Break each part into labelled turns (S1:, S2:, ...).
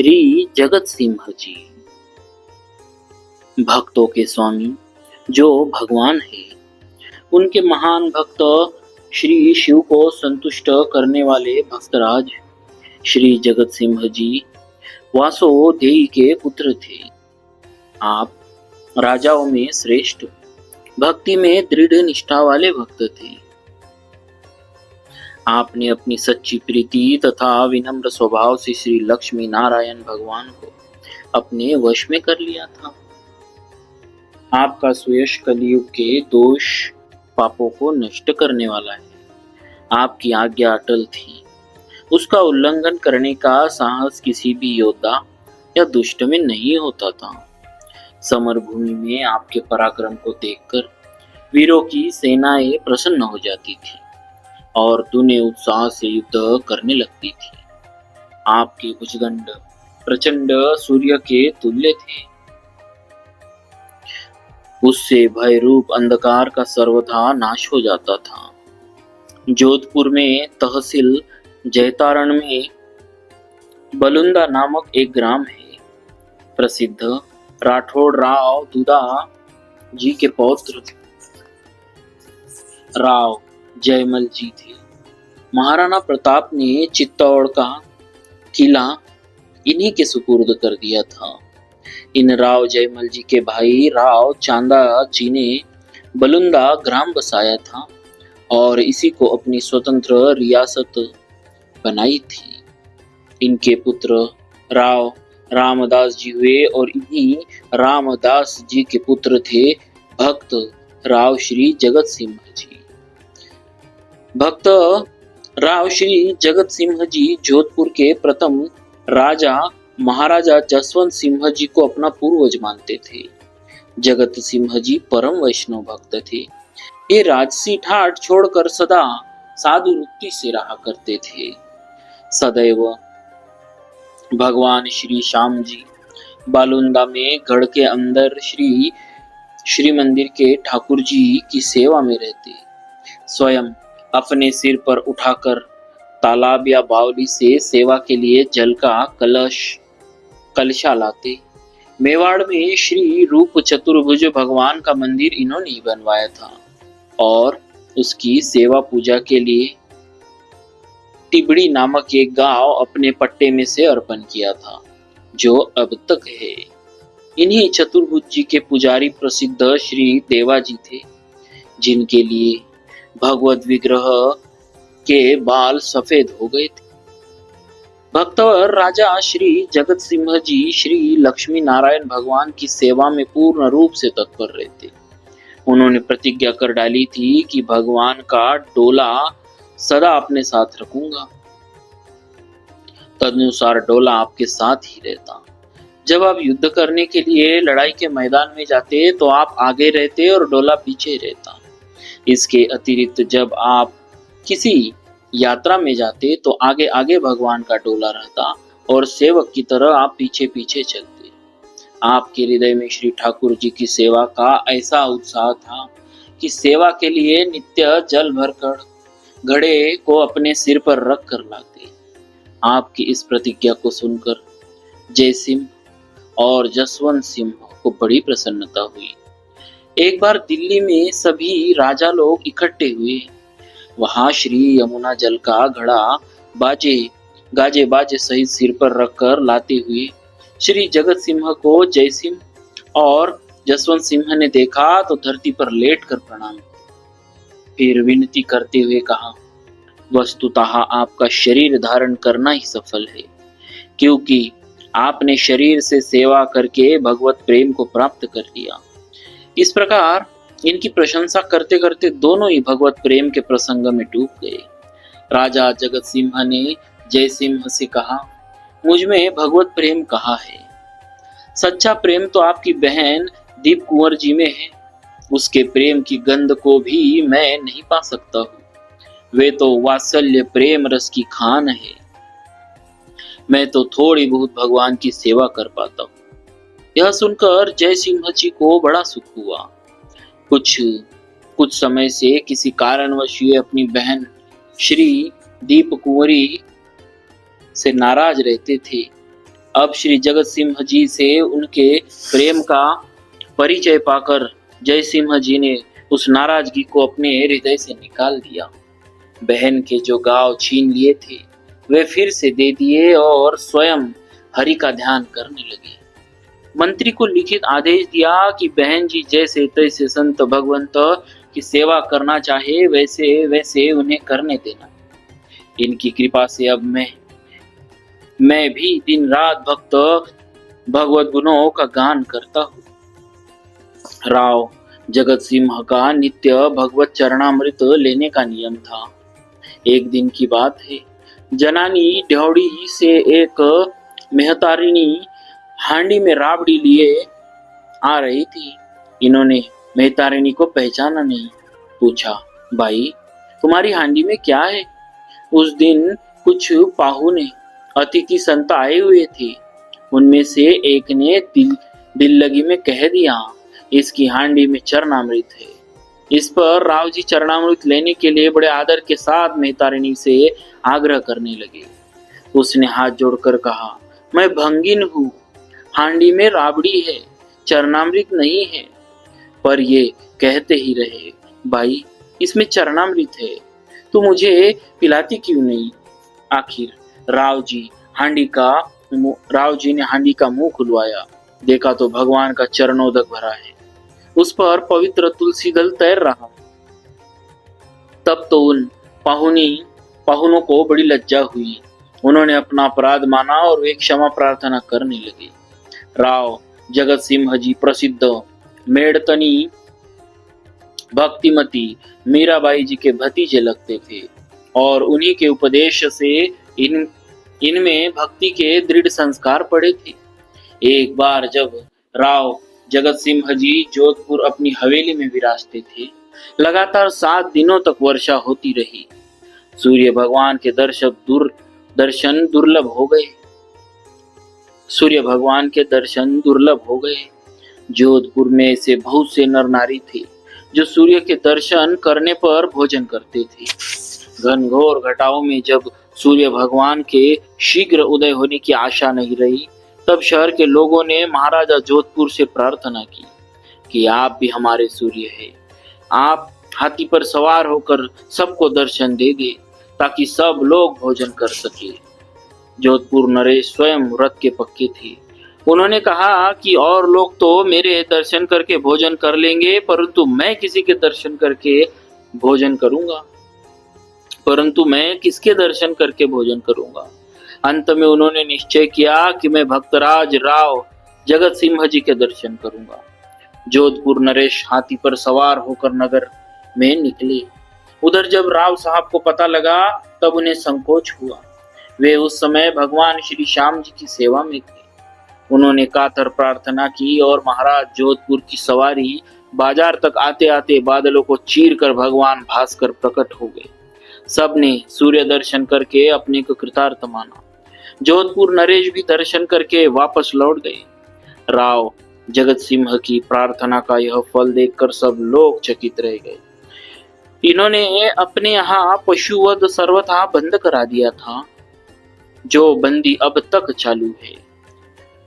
S1: श्री जगत सिंह जी भक्तों के स्वामी जो भगवान है, उनके महान भक्त श्री शिव को संतुष्ट करने वाले भक्तराज श्री जगत सिंह जी वासुदेव के पुत्र थे। आप राजाओं में श्रेष्ठ, भक्ति में दृढ़ निष्ठा वाले भक्त थे। आपने अपनी सच्ची प्रीति तथा विनम्र स्वभाव से श्री लक्ष्मी नारायण भगवान को अपने वश में कर लिया था। आपका सुयश कलयुग के दोष पापों को नष्ट करने वाला है। आपकी आज्ञा अटल थी, उसका उल्लंघन करने का साहस किसी भी योद्धा या दुष्ट में नहीं होता था। समर भूमि में आपके पराक्रम को देखकर वीरों की सेनाएं प्रसन्न हो जाती थी और दुने उत्साह से युद्ध करने लगती थी। आपके भुजदंड प्रचंड सूर्य के तुल्य थे, उससे भय रूप अंधकार का सर्वथा नाश हो जाता था। जोधपुर में तहसील जैतारण में बलुंदा नामक एक ग्राम है। प्रसिद्ध राठौड़ राव दुदा जी के पौत्र राव जयमल जी थे। महाराणा प्रताप ने चित्तौड़ का किला इन्हीं के सुपुर्द कर दिया था। इन राव जयमल जी के भाई राव चांदा जी ने बलुंदा ग्राम बसाया था और इसी को अपनी स्वतंत्र रियासत बनाई थी। इनके पुत्र राव रामदास जी हुए और इन्हीं रामदास जी के पुत्र थे भक्त राव श्री जगत सिंह जी। भक्त राव श्री जगत सिंह जी जोधपुर के प्रथम राजा महाराजा जसवंत सिंह जी को अपना पूर्वज मानते थे। जगत सिंह जी परम वैष्णव भक्त थे। ये राजसी ठाट छोड़कर सदा साधु वृत्ति से रहा करते थे। सदैव भगवान श्री श्याम जी बालुंदा में गढ़ के अंदर श्री मंदिर के ठाकुर जी की सेवा में रहते। स्वयं अपने सिर पर उठाकर तालाब या बावली से सेवा के लिए जल का कलशा लाते। मेवाड़ में श्री रूप चतुर्भुज भगवान का मंदिर इन्होंने ही बनवाया था और उसकी सेवा पूजा के लिए तिबड़ी नामक एक गांव अपने पट्टे में से अर्पण किया था, जो अब तक है। इन्हीं चतुर्भुज जी के पुजारी प्रसिद्ध श्री देवा जी थे, जिनके लिए भगवत विग्रह के बाल सफेद हो गए थे। भक्तवर राजा श्री जगत सिंह जी श्री लक्ष्मी नारायण भगवान की सेवा में पूर्ण रूप से तत्पर रहते। उन्होंने प्रतिज्ञा कर डाली थी कि भगवान का डोला सदा अपने साथ रखूंगा। तदनुसार डोला आपके साथ ही रहता। जब आप युद्ध करने के लिए लड़ाई के मैदान में जाते तो आप आगे रहते और डोला पीछे रहता। इसके अतिरिक्त जब आप किसी यात्रा में जाते तो आगे आगे भगवान का डोला रहता और सेवक की तरह आप पीछे पीछे चलते। आपके हृदय में श्री ठाकुर जी की सेवा का ऐसा उत्साह था कि सेवा के लिए नित्य जल भरकर घड़े को अपने सिर पर रख कर लाते। आपकी इस प्रतिज्ञा को सुनकर जयसिंह और जसवंत सिंह को बड़ी प्रसन्नता हुई। एक बार दिल्ली में सभी राजा लोग इकट्ठे हुए। वहां श्री यमुना जल का घड़ा गाजे बाजे सहित सिर पर रखकर लाते हुए श्री जगत सिंह को जयसिंह और जसवंत सिंह ने देखा तो धरती पर लेट कर प्रणाम, फिर विनती करते हुए कहा, वस्तुतः आपका शरीर धारण करना ही सफल है, क्योंकि आपने शरीर से सेवा करके भगवत प्रेम को प्राप्त कर लिया। इस प्रकार इनकी प्रशंसा करते करते दोनों ही भगवत प्रेम के प्रसंग में डूब गए। राजा जगत सिंह ने जय सिंह से कहा, मुझ में भगवत प्रेम कहाँ है? सच्चा प्रेम तो आपकी बहन दीप कुंवर जी में है। उसके प्रेम की गंध को भी मैं नहीं पा सकता हूँ। वे तो वात्सल्य प्रेम रस की खान है। मैं तो थोड़ी बहुत भगवान की सेवा कर पाता हूँ। यह सुनकर जय सिंह जी को बड़ा सुख हुआ। कुछ समय से किसी कारणवश ये अपनी बहन श्री दीप कुंवरी से नाराज रहते थे। अब श्री जगत सिंह जी से उनके प्रेम का परिचय पाकर जय सिंह जी ने उस नाराजगी को अपने हृदय से निकाल दिया। बहन के जो गांव छीन लिए थे वे फिर से दे दिए और स्वयं हरि का ध्यान करने लगे। मंत्री को लिखित आदेश दिया कि बहन जी जैसे तैसे संत भगवंत की सेवा करना चाहे वैसे वैसे उन्हें करने देना। इनकी कृपा से अब मैं भी दिन रात भक्त भगवत गुणों का गान करता हूँ। राव जगत सिंह का नित्य भगवत चरणामृत लेने का नियम था। एक दिन की बात है, जनानी ढ्योड़ी से एक मेहतारिणी हांडी में राबड़ी लिए आ रही थी। इन्होंने मेहतारिणी को पहचाना नहीं। पूछा, भाई तुम्हारी हांडी में क्या है? उस दिन कुछ पाहुने अतिथि संत आए हुए थे। उनमें से एक ने दिल लगी में कह दिया, इसकी हांडी में चरणामृत है। इस पर राव जी चरणामृत लेने के लिए बड़े आदर के साथ मेहतारिणी से आग्रह करने लगे। उसने हाथ जोड़कर कहा, मैं भंगिन हूँ, हांडी में राबड़ी है, चरणामृत नहीं है। पर ये कहते ही रहे, भाई इसमें चरणामृत है, तो मुझे पिलाती क्यों नहीं? आखिर राव जी ने हांडी का मुंह खुलवाया। देखा तो भगवान का चरणोदक भरा है, उस पर पवित्र तुलसी दल तैर रहा। तब तो उन पाहुनों को बड़ी लज्जा हुई। उन्होंने अपना अपराध माना और वे क्षमा प्रार्थना करने लगे। राव जगत सिंह जी प्रसिद्ध मेड़तनी भक्तिमती मीराबाई जी के भतीजे लगते थे और उन्हीं के उपदेश से इनमें भक्ति के दृढ़ संस्कार पड़े थे। एक बार जब राव जगत सिंह जी जोधपुर अपनी हवेली में विराजते थे, लगातार 7 दिनों तक वर्षा होती रही। सूर्य भगवान के दर्शन दुर्लभ हो गए। जोधपुर में से बहुत से नर नारी थे जो सूर्य के दर्शन करने पर भोजन करते थे। घनघोर घटाओं में जब सूर्य भगवान के शीघ्र उदय होने की आशा नहीं रही, तब शहर के लोगों ने महाराजा जोधपुर से प्रार्थना की कि आप भी हमारे सूर्य हैं, आप हाथी पर सवार होकर सबको दर्शन दे दे ताकि सब लोग भोजन कर सके। जोधपुर नरेश स्वयं व्रत के पक्के थे। उन्होंने कहा कि और लोग तो मेरे दर्शन करके भोजन कर लेंगे, परंतु मैं किसके दर्शन करके भोजन करूंगा। अंत में उन्होंने निश्चय किया कि मैं भक्तराज राव जगत सिंह जी के दर्शन करूंगा। जोधपुर नरेश हाथी पर सवार होकर नगर में निकले। उधर जब राव साहब को पता लगा तब उन्हें संकोच हुआ। वे उस समय भगवान श्री श्याम जी की सेवा में थे। उन्होंने कातर प्रार्थना की और महाराज जोधपुर की सवारी बाजार तक आते आते बादलों को चीर कर भगवान भास्कर प्रकट हो गए। सबने सूर्य दर्शन करके अपने को कृतार्थ माना। जोधपुर नरेश भी दर्शन करके वापस लौट गए। राव जगत सिंह की प्रार्थना का यह फल देखकर सब लोग चकित रह गए। इन्होंने अपने यहाँ पशुवध सर्वथा बंद करा दिया था, जो बंदी अब तक चालू है।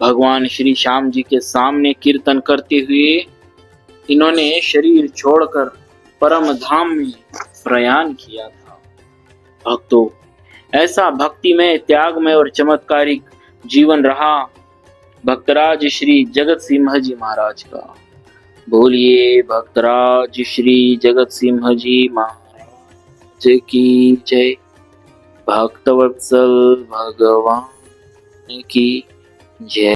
S1: भगवान श्री श्याम जी के सामने कीर्तन करते हुए इन्होंने शरीर छोड़कर परम धाम में प्रयाण किया था। भक्तों, ऐसा भक्तिमय, त्यागमय और चमत्कारिक जीवन रहा भक्तराज श्री जगत सिंह जी महाराज का। बोलिए भक्तराज श्री जगत सिंह जी महाराज की जय। भक्तवत्सल भगवान की जय।